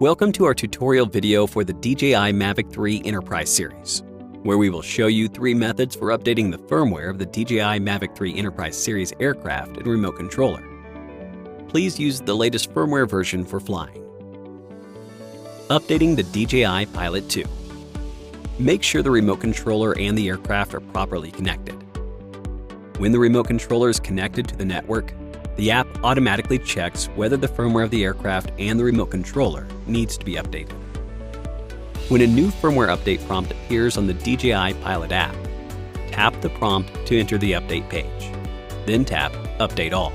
Welcome to our tutorial video for the DJI Mavic 3 Enterprise series, where we will show you 3 methods for updating the firmware of the DJI Mavic 3 Enterprise series aircraft and remote controller. Please use the latest firmware version for flying. Updating the DJI Pilot 2. Make sure the remote controller and the aircraft are properly connected. When the remote controller is connected to the network, the app automatically checks whether the firmware of the aircraft and the remote controller needs to be updated. When a new firmware update prompt appears on the DJI Pilot app, tap the prompt to enter the update page. Then tap Update All.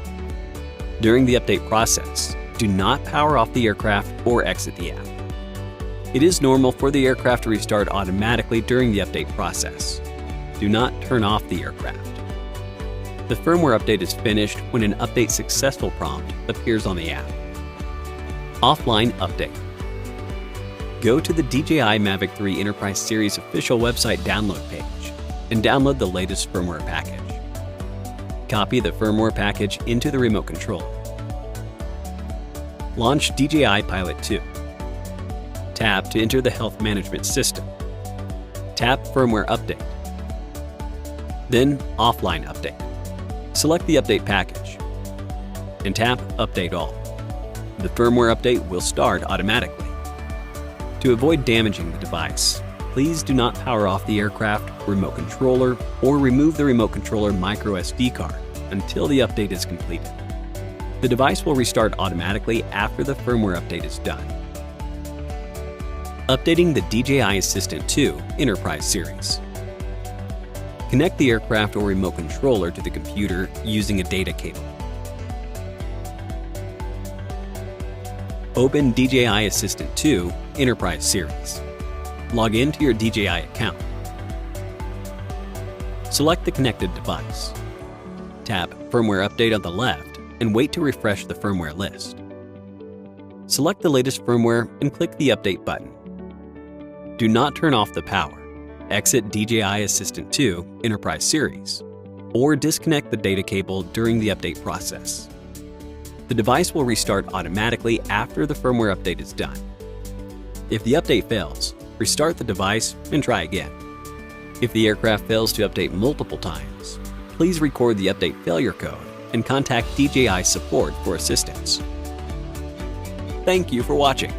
During the update process, do not power off the aircraft or exit the app. It is normal for the aircraft to restart automatically during the update process. Do not turn off the aircraft. The firmware update is finished when an Update Successful prompt appears on the app. Offline Update. Go to the DJI Mavic 3 Enterprise Series official website download page and download the latest firmware package. Copy the firmware package into the remote controller. Launch DJI Pilot 2. Tap to enter the health management system. Tap Firmware Update. Then Offline Update. Select the update package and tap Update All. The firmware update will start automatically. To avoid damaging the device, please do not power off the aircraft, remote controller, or remove the remote controller micro SD card until the update is completed. The device will restart automatically after the firmware update is done. Updating the DJI Assistant 2 Enterprise series. Connect the aircraft or remote controller to the computer using a data cable. Open DJI Assistant 2 Enterprise series. Log in to your DJI account. Select the connected device. Tap Firmware Update on the left and wait to refresh the firmware list. Select the latest firmware and click the Update button. Do not turn off the power. Exit DJI Assistant 2 Enterprise series, or disconnect the data cable during the update process. The device will restart automatically after the firmware update is done. If the update fails, restart the device and try again. If the aircraft fails to update multiple times, please record the update failure code and contact DJI support for assistance. Thank you for watching.